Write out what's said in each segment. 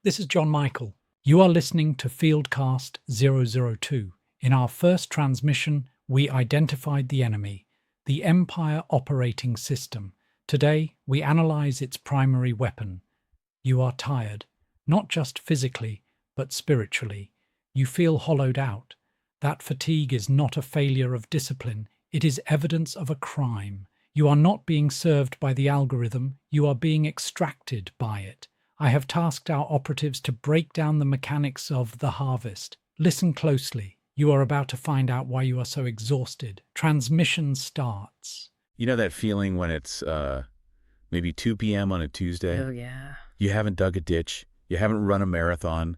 This is John Michael. You are listening to FieldCast 002. In our first transmission, we identified the enemy, the Empire Operating System. Today, we analyze its primary weapon. You are tired, not just physically, but spiritually. You feel hollowed out. That fatigue is not a failure of discipline, it is evidence of a crime. You are not being served by the algorithm, you are being extracted by it. I have tasked our operatives to break down the mechanics of the harvest. Listen closely. You are about to find out why you are so exhausted. Transmission starts. You know that feeling when it's maybe 2 p.m. on a Tuesday? Oh, yeah. You haven't dug a ditch. You haven't run a marathon.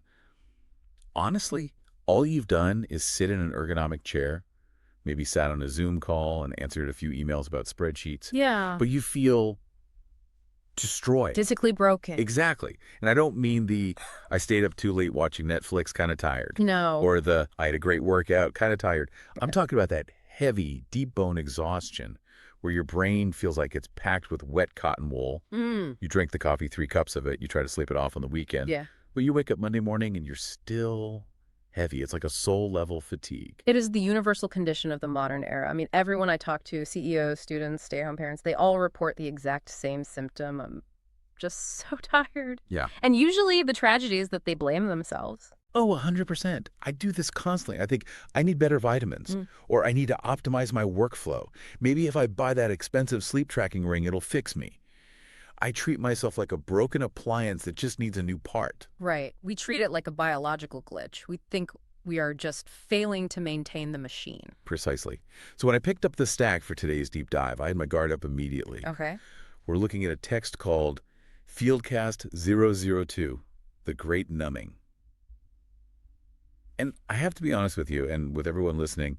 Honestly, all you've done is sit in an ergonomic chair, maybe sat on a Zoom call and answered a few emails about spreadsheets. Yeah. But you feel destroyed. Physically broken. Exactly. And I don't mean the I stayed up too late watching Netflix kind of tired. No. Or the I had a great workout kind of tired. I'm talking about that heavy, deep bone exhaustion where your brain feels like it's packed with wet cotton wool. You drink the coffee, 3 cups of it. You try to sleep it off on the weekend. Yeah. But you wake up Monday morning and you're still heavy. It's like a soul-level fatigue. It is the universal condition of the modern era. I mean, everyone I talk to, CEOs, students, stay-at-home parents, they all report the exact same symptom. I'm just so tired. Yeah. And usually the tragedy is that they blame themselves. Oh, 100%. I do this constantly. I think I need better vitamins, or I need to optimize my workflow. Maybe if I buy that expensive sleep tracking ring, it'll fix me. I treat myself like a broken appliance that just needs a new part. Right. We treat it like a biological glitch. We think we are just failing to maintain the machine. Precisely. So when I picked up the stack for today's deep dive, I had my guard up immediately. Okay. We're looking at a text called FieldCast 002, The Great Numbing. And I have to be honest with you and with everyone listening,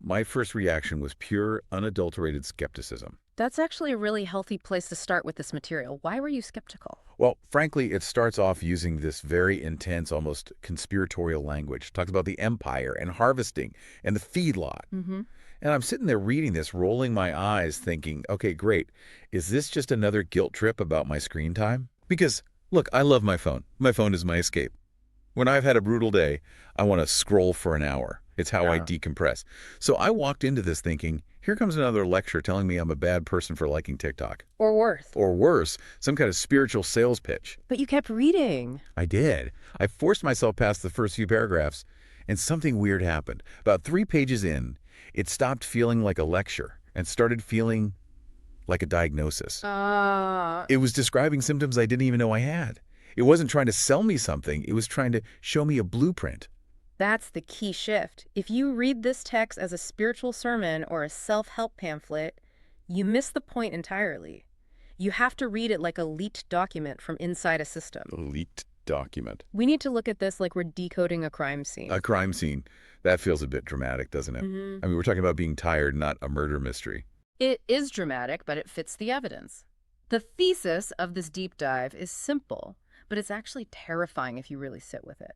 my first reaction was pure, unadulterated skepticism. That's actually a really healthy place to start with this material. Why were you skeptical? Well, frankly, it starts off using this very intense, almost conspiratorial language. It talks about the empire and harvesting and the feedlot. And I'm sitting there reading this, rolling my eyes, thinking, okay, great. Is this just another guilt trip about my screen time? Because, look, I love my phone. My phone is my escape. When I've had a brutal day, I want to scroll for an hour. It's how I decompress. So I walked into this thinking, here comes another lecture telling me I'm a bad person for liking TikTok. Or worse. Or worse, some kind of spiritual sales pitch. But you kept reading. I did. I forced myself past the first few paragraphs, and something weird happened. About 3 pages in, it stopped feeling like a lecture and started feeling like a diagnosis. It was describing symptoms I didn't even know I had. It wasn't trying to sell me something. It was trying to show me a blueprint. That's the key shift. If you read this text as a spiritual sermon or a self-help pamphlet, you miss the point entirely. You have to read it like a leaked document from inside a system. A leaked document. We need to look at this like we're decoding a crime scene. A crime scene. That feels a bit dramatic, doesn't it? I mean, we're talking about being tired, not a murder mystery. It is dramatic, but it fits the evidence. The thesis of this deep dive is simple, but it's actually terrifying if you really sit with it.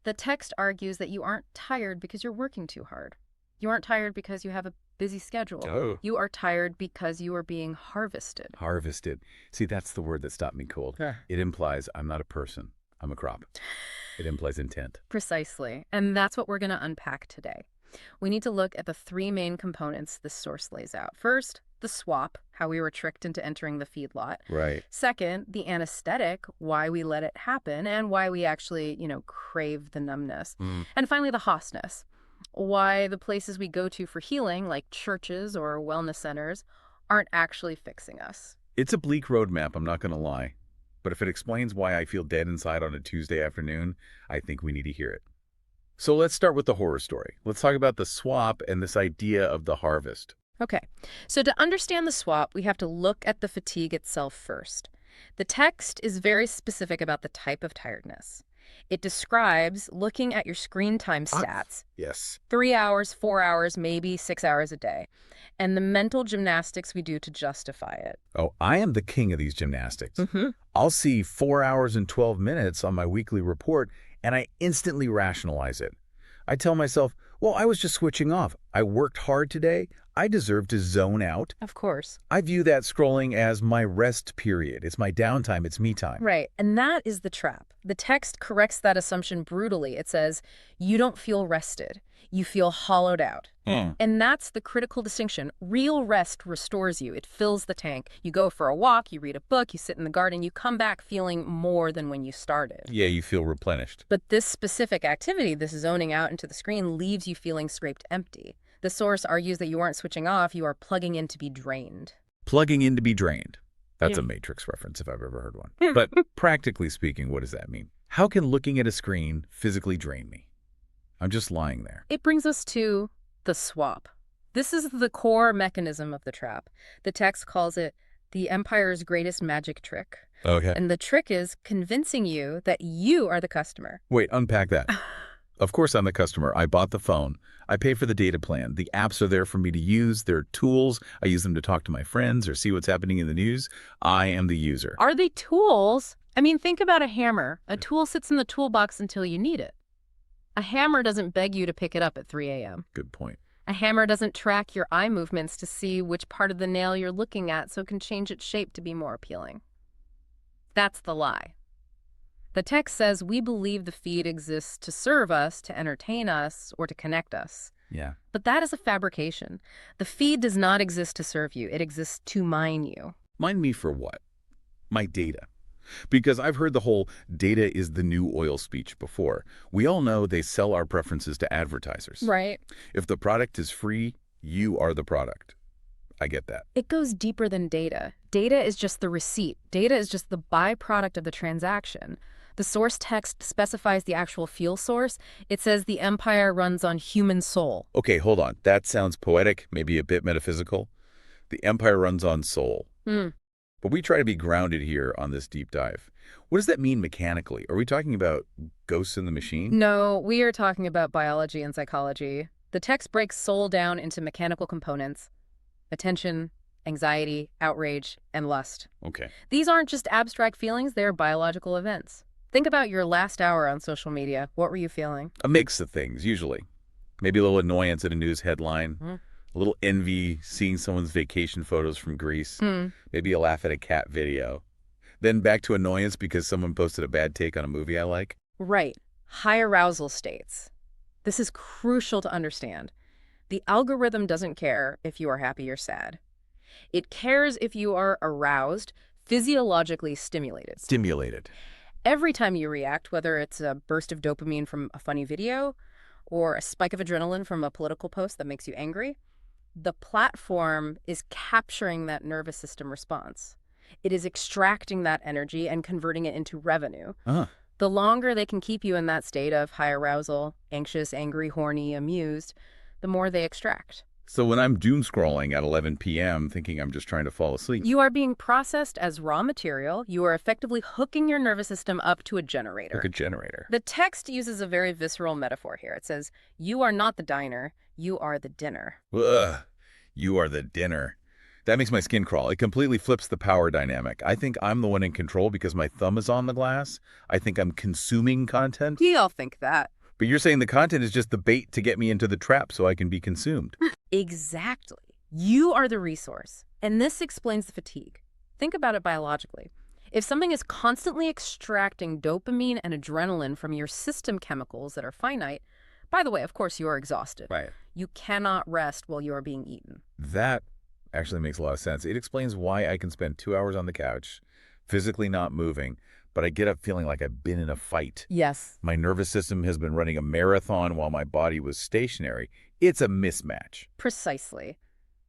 The text argues that you aren't tired because you're working too hard. You aren't tired because you have a busy schedule. Oh. You are tired because you are being harvested. Harvested. See, that's the word that stopped me cold. It implies I'm not a person. I'm a crop. It implies intent. Precisely. And that's what we're going to unpack today. We need to look at the 3 main components this source lays out. First, the swap, how we were tricked into entering the feedlot. Right. Second, the anesthetic, why we let it happen and why we actually, crave the numbness. And finally, the hostness, why the places we go to for healing, like churches or wellness centers, aren't actually fixing us. It's a bleak roadmap, I'm not going to lie. But if it explains why I feel dead inside on a Tuesday afternoon, I think we need to hear it. So let's start with the horror story. Let's talk about the swap and this idea of the harvest. Okay, so to understand the swap, we have to look at the fatigue itself first. The text is very specific about the type of tiredness. It describes looking at your screen time stats. Yes. 3 hours, 4 hours, maybe 6 hours a day. And the mental gymnastics we do to justify it. Oh, I am the king of these gymnastics. I'll see 4 hours and 12 minutes on my weekly report, and I instantly rationalize it. I tell myself, well, I was just switching off. I worked hard today. I deserve to zone out. Of course. I view that scrolling as my rest period. It's my downtime. It's me time. Right. And that is the trap. The text corrects that assumption brutally. It says, you don't feel rested. You feel hollowed out. And that's the critical distinction. Real rest restores you. It fills the tank. You go for a walk, you read a book, you sit in the garden, you come back feeling more than when you started. Yeah, you feel replenished. But this specific activity, this zoning out into the screen, leaves you feeling scraped empty. The source argues that you aren't switching off, you are plugging in to be drained. Plugging in to be drained. That's a Matrix reference if I've ever heard one. But practically speaking, what does that mean? How can looking at a screen physically drain me? I'm just lying there. It brings us to the swap. This is the core mechanism of the trap. The text calls it the empire's greatest magic trick. Okay. And the trick is convincing you that you are the customer. Wait, unpack that. Of course I'm the customer. I bought the phone. I pay for the data plan. The apps are there for me to use. They're tools. I use them to talk to my friends or see what's happening in the news. I am the user. Are they tools? I mean, think about a hammer. A tool sits in the toolbox until you need it. A hammer doesn't beg you to pick it up at 3 a.m. Good point. A hammer doesn't track your eye movements to see which part of the nail you're looking at so it can change its shape to be more appealing. That's the lie. The text says we believe the feed exists to serve us, to entertain us, or to connect us. Yeah. But that is a fabrication. The feed does not exist to serve you. It exists to mine you. Mine me for what? My data. Because I've heard the whole data is the new oil speech before. We all know they sell our preferences to advertisers. Right. If the product is free, you are the product. I get that. It goes deeper than data. Data is just the receipt. Data is just the byproduct of the transaction. The source text specifies the actual fuel source. It says the empire runs on human soul. Okay, hold on. That sounds poetic, maybe a bit metaphysical. The empire runs on soul. But we try to be grounded here on this deep dive. What does that mean mechanically? Are we talking about ghosts in the machine? No, we are talking about biology and psychology. The text breaks soul down into mechanical components: attention, anxiety, outrage, and lust. Okay. These aren't just abstract feelings, they're biological events. Think about your last hour on social media. What were you feeling? A mix of things, usually. Maybe a little annoyance at a news headline. A little envy seeing someone's vacation photos from Greece. Maybe a laugh at a cat video. Then back to annoyance because someone posted a bad take on a movie I like. Right. High arousal states. This is crucial to understand. The algorithm doesn't care if you are happy or sad. It cares if you are aroused, physiologically stimulated. Every time you react, whether it's a burst of dopamine from a funny video or a spike of adrenaline from a political post that makes you angry, the platform is capturing that nervous system response. It is extracting that energy and converting it into revenue. The longer they can keep you in that state of high arousal, anxious, angry, horny, amused, the more they extract. So when I'm doom scrolling at 11 p.m. thinking I'm just trying to fall asleep. You are being processed as raw material. You are effectively hooking your nervous system up to a generator. Like a generator. The text uses a very visceral metaphor here. It says, you are not the diner, you are the dinner. Ugh, you are the dinner. That makes my skin crawl. It completely flips the power dynamic. I think I'm the one in control because my thumb is on the glass. I think I'm consuming content. We all think that. But you're saying the content is just the bait to get me into the trap so I can be consumed. Exactly. You are the resource. And this explains the fatigue. Think about it biologically. If something is constantly extracting dopamine and adrenaline from your system chemicals that are finite, by the way, of course, you are exhausted. Right. You cannot rest while you are being eaten. That actually makes a lot of sense. It explains why I can spend 2 hours on the couch, physically not moving, but I get up feeling like I've been in a fight. Yes. My nervous system has been running a marathon while my body was stationary. It's a mismatch. Precisely.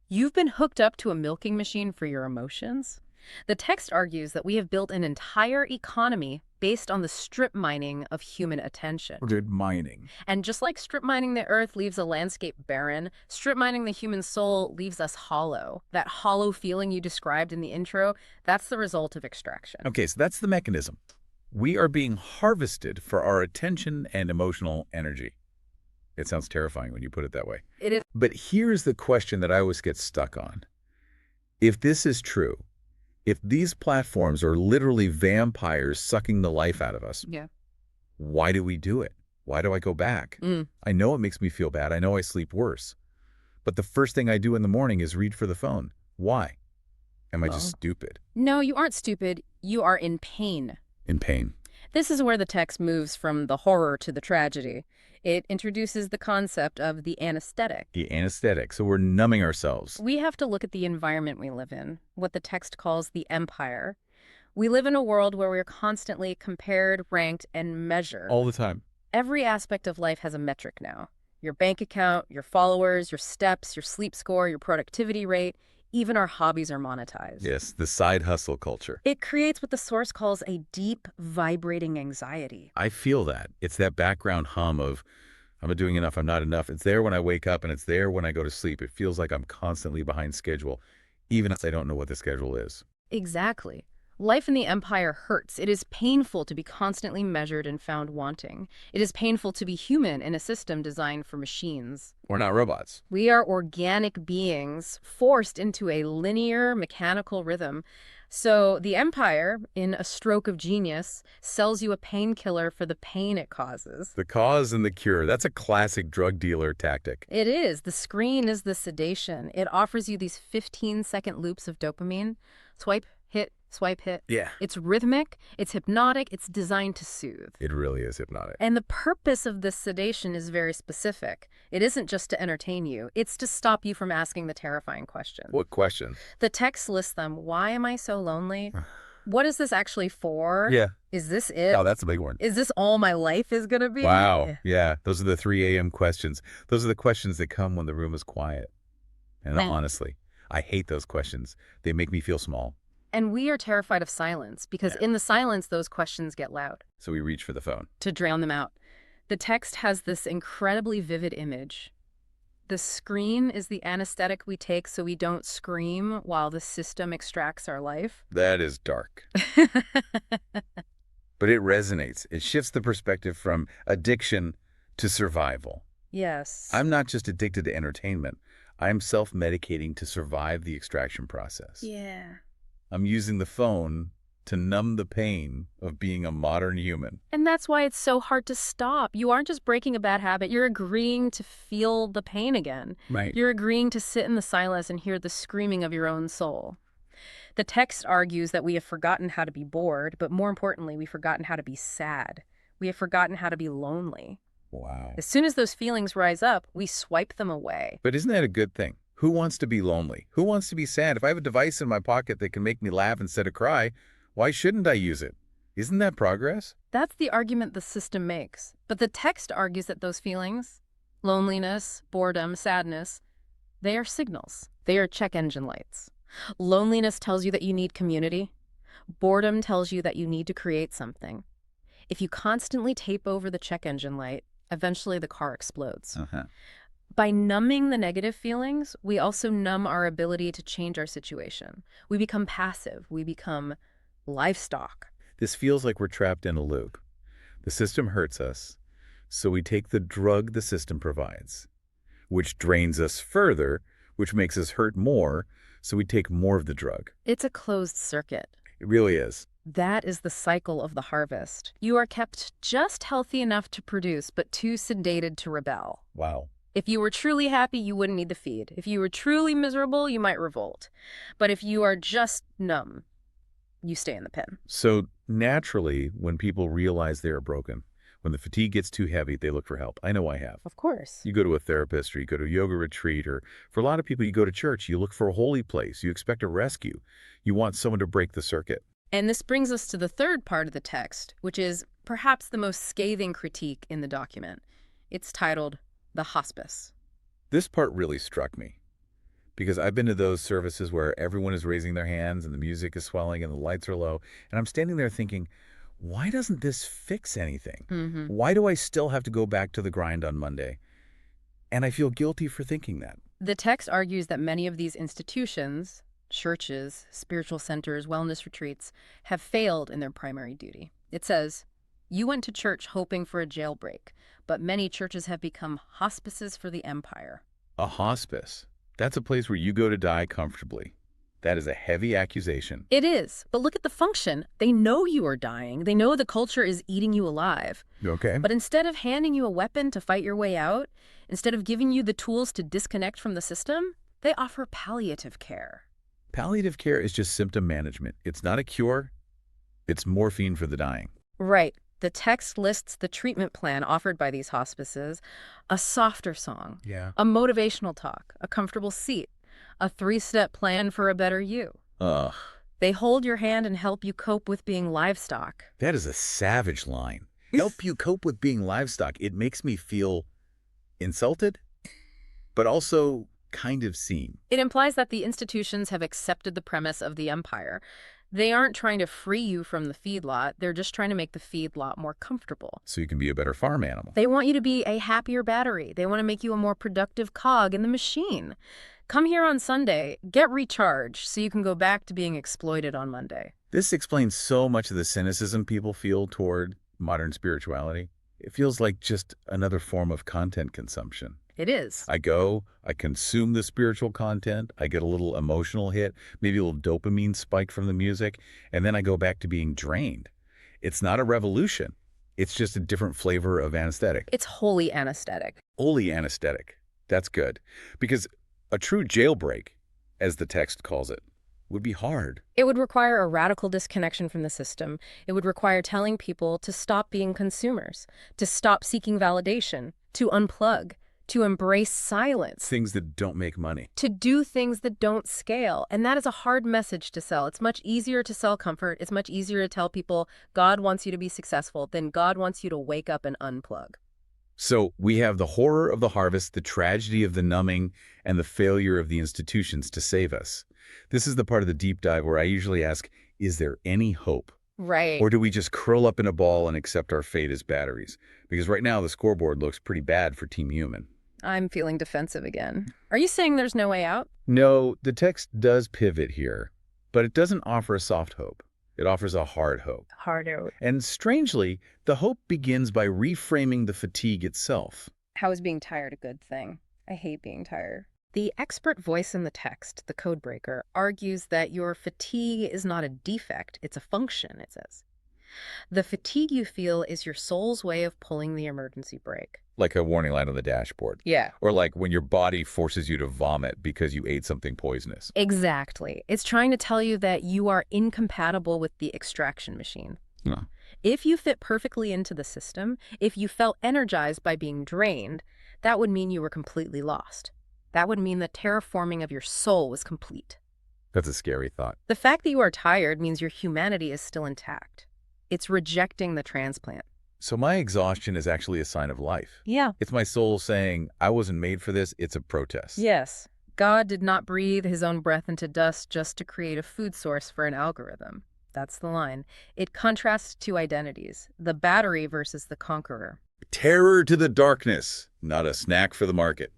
You've been hooked up to a milking machine for your emotions. The text argues that we have built an entire economy based on the strip mining of human attention. Dude, mining. And just like strip mining the earth leaves a landscape barren, strip mining the human soul leaves us hollow. That hollow feeling you described in the intro, that's the result of extraction. Okay, so that's the mechanism. We are being harvested for our attention and emotional energy. It sounds terrifying when you put it that way. It is. But here's the question that I always get stuck on. If this is true, if these platforms are literally vampires sucking the life out of us, why do we do it? Why do I go back? I know it makes me feel bad. I know I sleep worse. But the first thing I do in the morning is reach for the phone. Why? Am I just stupid? No, you aren't stupid. You are in pain. In pain. This is where the text moves from the horror to the tragedy. It introduces the concept of the anesthetic. The anesthetic. So we're numbing ourselves. We have to look at the environment we live in, what the text calls the empire. We live in a world where we're constantly compared, ranked, and measured. All the time. Every aspect of life has a metric now. Your bank account, your followers, your steps, your sleep score, your productivity rate, even our hobbies are monetized. Yes, the side hustle culture. It creates what the source calls a deep, vibrating anxiety. I feel that. It's that background hum of, I'm not doing enough, I'm not enough. It's there when I wake up and it's there when I go to sleep. It feels like I'm constantly behind schedule, even if I don't know what the schedule is. Exactly. Life in the empire hurts. It is painful to be constantly measured and found wanting. It is painful to be human in a system designed for machines. We're not robots. We are organic beings forced into a linear, mechanical rhythm. So the empire, in a stroke of genius, sells you a painkiller for the pain it causes. The cause and the cure. That's a classic drug dealer tactic. It is. The screen is the sedation. It offers you these 15-second loops of dopamine. Swipe, hit, swipe, hit. Yeah. It's rhythmic, it's hypnotic, it's designed to soothe. It really is hypnotic. And the purpose of this sedation is very specific. It isn't just to entertain you, it's to stop you from asking the terrifying questions. What question? The text lists them. Why am I so lonely? What is this actually for? Yeah. Is this it? Oh, that's a big one. Is this all my life is going to be? Wow. Yeah. Those are the 3 a.m. questions. Those are the questions that come when the room is quiet. And honestly, I hate those questions. They make me feel small. And we are terrified of silence because in the silence, those questions get loud. So we reach for the phone. To drown them out. The text has this incredibly vivid image. The screen is the anesthetic we take so we don't scream while the system extracts our life. That is dark. But it resonates. It shifts the perspective from addiction to survival. Yes. I'm not just addicted to entertainment. I'm self-medicating to survive the extraction process. Yeah. I'm using the phone to numb the pain of being a modern human. And that's why it's so hard to stop. You aren't just breaking a bad habit. You're agreeing to feel the pain again. Right. You're agreeing to sit in the silence and hear the screaming of your own soul. The text argues that we have forgotten how to be bored, but more importantly, we've forgotten how to be sad. We have forgotten how to be lonely. Wow. As soon as those feelings rise up, we swipe them away. But isn't that a good thing? Who wants to be lonely? Who wants to be sad? If I have a device in my pocket that can make me laugh instead of cry, why shouldn't I use it? Isn't that progress? That's the argument the system makes. But the text argues that those feelings, loneliness, boredom, sadness, they are signals. They are check engine lights. Loneliness tells you that you need community. Boredom tells you that you need to create something. If you constantly tape over the check engine light, eventually the car explodes. By numbing the negative feelings, we also numb our ability to change our situation. We become passive. We become livestock. This feels like we're trapped in a loop. The system hurts us, so we take the drug the system provides, which drains us further, which makes us hurt more, so we take more of the drug. It's a closed circuit. It really is. That is the cycle of the harvest. You are kept just healthy enough to produce, but too sedated to rebel. Wow. If you were truly happy, you wouldn't need the feed. If you were truly miserable, you might revolt. But if you are just numb, you stay in the pen. So naturally, when people realize they are broken, when the fatigue gets too heavy, they look for help. I know I have. Of course. You go to a therapist, or you go to a yoga retreat, or for a lot of people, you go to church. You look for a holy place. You expect a rescue. You want someone to break the circuit. And this brings us to the third part of the text, which is perhaps the most scathing critique in the document. It's titled, The Hospice. This part really struck me because I've been to those services where everyone is raising their hands and the music is swelling and the lights are low. And I'm standing there thinking, why doesn't this fix anything? Why do I still have to go back to the grind on Monday? And I feel guilty for thinking that. The text argues that many of these institutions, churches, spiritual centers, wellness retreats, have failed in their primary duty. It says, you went to church hoping for a jailbreak, but many churches have become hospices for the empire. A hospice. That's a place where you go to die comfortably. That is a heavy accusation. It is, but look at the function. They know you are dying. They know the culture is eating you alive. Okay. But instead of handing you a weapon to fight your way out, instead of giving you the tools to disconnect from the system, they offer palliative care. Palliative care is just symptom management. It's not a cure. It's morphine for the dying. Right. The text lists the treatment plan offered by these hospices: a softer song, a motivational talk, a comfortable seat, a 3-step plan for a better you. Ugh. They hold your hand and help you cope with being livestock. That is a savage line. Help you cope with being livestock. It makes me feel insulted, but also kind of seen. It implies that the institutions have accepted the premise of the empire. They aren't trying to free you from the feedlot. They're just trying to make the feedlot more comfortable. So you can be a better farm animal. They want you to be a happier battery. They want to make you a more productive cog in the machine. Come here on Sunday, get recharged, so you can go back to being exploited on Monday. This explains so much of the cynicism people feel toward modern spirituality. It feels like just another form of content consumption. It is. I consume the spiritual content, I get a little emotional hit, maybe a little dopamine spike from the music, and then I go back to being drained. It's not a revolution. It's just a different flavor of anesthetic. It's wholly anesthetic. Wholly anesthetic. That's good. Because a true jailbreak, as the text calls it, would be hard. It would require a radical disconnection from the system. It would require telling people to stop being consumers, to stop seeking validation, to unplug, to embrace silence. Things that don't make money. To do things that don't scale. And that is a hard message to sell. It's much easier to sell comfort. It's much easier to tell people God wants you to be successful than God wants you to wake up and unplug. So we have the horror of the harvest, the tragedy of the numbing, and the failure of the institutions to save us. This is the part of the deep dive where I usually ask, is there any hope? Right. Or do we just curl up in a ball and accept our fate as batteries? Because right now the scoreboard looks pretty bad for Team Human. I'm feeling defensive again. Are you saying there's no way out? No, the text does pivot here, but it doesn't offer a soft hope. It offers a hard hope. Hard out. And strangely, the hope begins by reframing the fatigue itself. How is being tired a good thing? I hate being tired. The expert voice in the text, the codebreaker, argues that your fatigue is not a defect, it's a function, it says. The fatigue you feel is your soul's way of pulling the emergency brake. Like a warning light on the dashboard. Yeah. Or like when your body forces you to vomit because you ate something poisonous. Exactly. It's trying to tell you that you are incompatible with the extraction machine. No. If you fit perfectly into the system, if you felt energized by being drained, that would mean you were completely lost. That would mean the terraforming of your soul was complete. That's a scary thought. The fact that you are tired means your humanity is still intact. It's rejecting the transplant. So my exhaustion is actually a sign of life. Yeah. It's my soul saying, I wasn't made for this, it's a protest. Yes. God did not breathe his own breath into dust just to create a food source for an algorithm. That's the line. It contrasts two identities, the battery versus the conqueror. Terror to the darkness, not a snack for the market.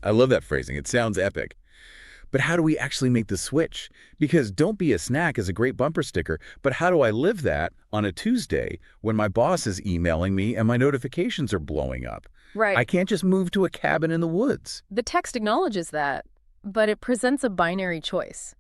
I love that phrasing. It sounds epic. But how do we actually make the switch? Because don't be a snack is a great bumper sticker, but how do I live that on a Tuesday when my boss is emailing me and my notifications are blowing up? Right. I can't just move to a cabin in the woods. The text acknowledges that, but it presents a binary choice.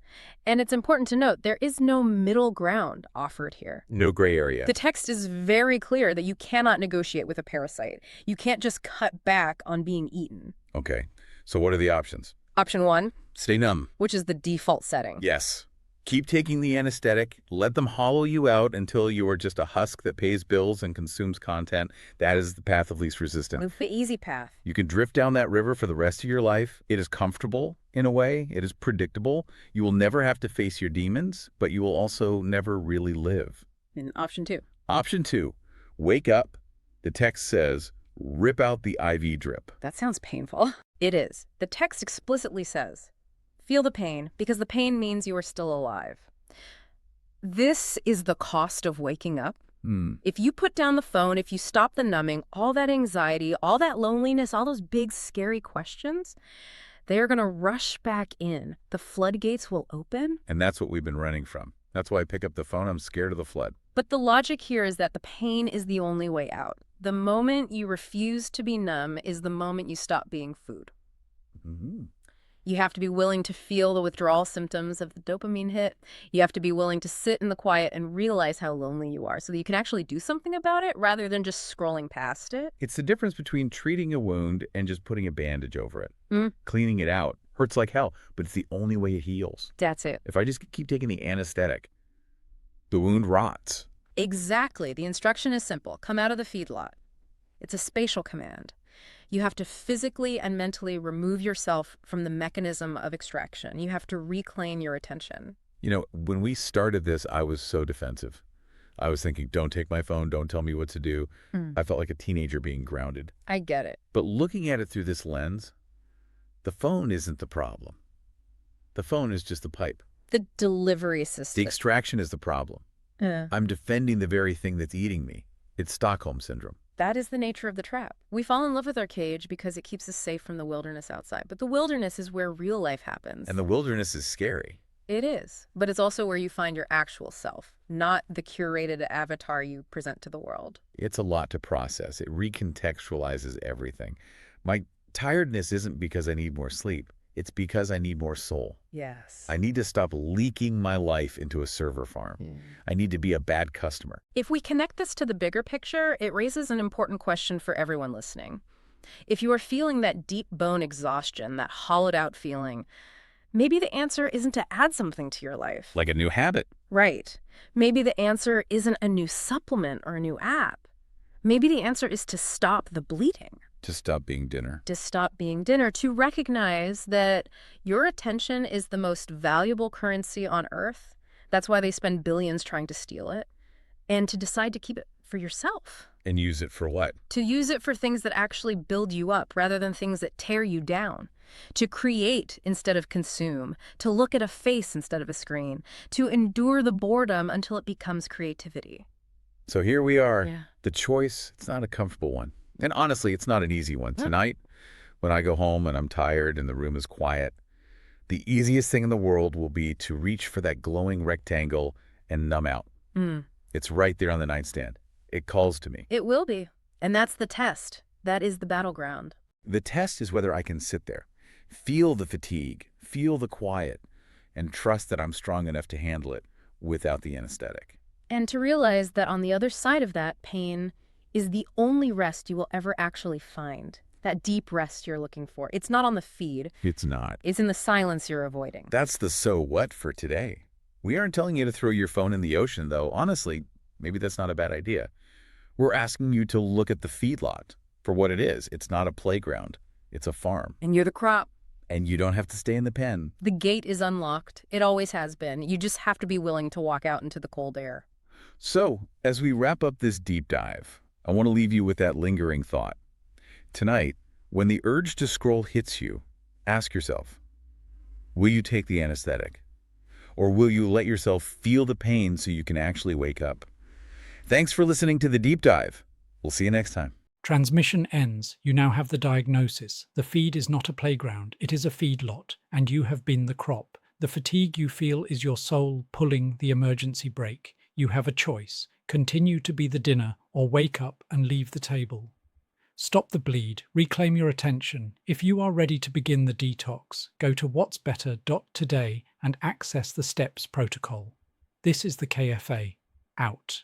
And it's important to note there is no middle ground offered here. No gray area. The text is very clear that you cannot negotiate with a parasite. You can't just cut back on being eaten. Okay, so what are the options? Option 1, Stay numb. which is the default setting. Yes. Keep taking the anesthetic. Let them hollow you out until you are just a husk that pays bills and consumes content. That is the path of least resistance. Move the easy path. You can drift down that river for the rest of your life. It is comfortable in a way. It is predictable. You will never have to face your demons, but you will also never really live. And option 2. Option 2, wake up. The text says, rip out the IV drip. That sounds painful. It is. The text explicitly says, feel the pain, because the pain means you are still alive. This is the cost of waking up. If you put down the phone, if you stop the numbing, all that anxiety, all that loneliness, all those big, scary questions, they are going to rush back in. The floodgates will open. And that's what we've been running from. That's why I pick up the phone. I'm scared of the flood. But the logic here is that the pain is the only way out. The moment you refuse to be numb is the moment you stop being food. You have to be willing to feel the withdrawal symptoms of the dopamine hit. You have to be willing to sit in the quiet and realize how lonely you are so that you can actually do something about it rather than just scrolling past it. It's the difference between treating a wound and just putting a bandage over it. Cleaning it out hurts like hell, but it's the only way it heals. That's it. If I just keep taking the anesthetic, the wound rots. Exactly. The instruction is simple. Come out of the feedlot. It's a spatial command. You have to physically and mentally remove yourself from the mechanism of extraction. You have to reclaim your attention. You know, when we started this, I was so defensive. I was thinking, don't take my phone, don't tell me what to do. I felt like a teenager being grounded. I get it. But looking at it through this lens, the phone isn't the problem. The phone is just the pipe. The delivery system. The extraction is the problem. I'm defending the very thing that's eating me. It's Stockholm Syndrome. That is the nature of the trap. We fall in love with our cage because it keeps us safe from the wilderness outside. But the wilderness is where real life happens. And the wilderness is scary. It is. But it's also where you find your actual self, not the curated avatar you present to the world. It's a lot to process. It recontextualizes everything. My tiredness isn't because I need more sleep. It's because I need more soul. Yes. I need to stop leaking my life into a server farm. I need to be a bad customer. If we connect this to the bigger picture, it raises an important question for everyone listening. If you are feeling that deep bone exhaustion, that hollowed out feeling, maybe the answer isn't to add something to your life. Like a new habit. Right. Maybe the answer isn't a new supplement or a new app. Maybe the answer is to stop the bleeding. To stop being dinner. To stop being dinner, to recognize that your attention is the most valuable currency on Earth. That's why they spend billions trying to steal it. And to decide to keep it for yourself. And use it for what? To use it for things that actually build you up rather than things that tear you down. To create instead of consume. To look at a face instead of a screen. To endure the boredom until it becomes creativity. So here we are. Yeah. The choice, it's not a comfortable one. And honestly, it's not an easy one. Tonight, when I go home and I'm tired and the room is quiet, the easiest thing in the world will be to reach for that glowing rectangle and numb out. It's right there on the nightstand. It calls to me. It will be. And that's the test. That is the battleground. The test is whether I can sit there, feel the fatigue, feel the quiet, and trust that I'm strong enough to handle it without the anesthetic. And to realize that on the other side of that pain is the only rest you will ever actually find. That deep rest you're looking for. It's not on the feed. It's not. It's in the silence you're avoiding. That's the so what for today. We aren't telling you to throw your phone in the ocean, though. Honestly, maybe that's not a bad idea. We're asking you to look at the feedlot for what it is. It's not a playground. It's a farm. And you're the crop. And you don't have to stay in the pen. The gate is unlocked. It always has been. You just have to be willing to walk out into the cold air. So, as we wrap up this deep dive, I want to leave you with that lingering thought. Tonight, when the urge to scroll hits you, ask yourself, will you take the anesthetic? Or will you let yourself feel the pain so you can actually wake up? Thanks for listening to The Deep Dive. We'll see you next time. Transmission ends. You now have the diagnosis. The feed is not a playground, it is a feedlot, and you have been the crop. The fatigue you feel is your soul pulling the emergency brake. You have a choice. Continue to be the dinner or wake up and leave the table. Stop the bleed. Reclaim your attention. If you are ready to begin the detox, go to whatsbetter.today and access the STEPS protocol. This is the KFA. Out.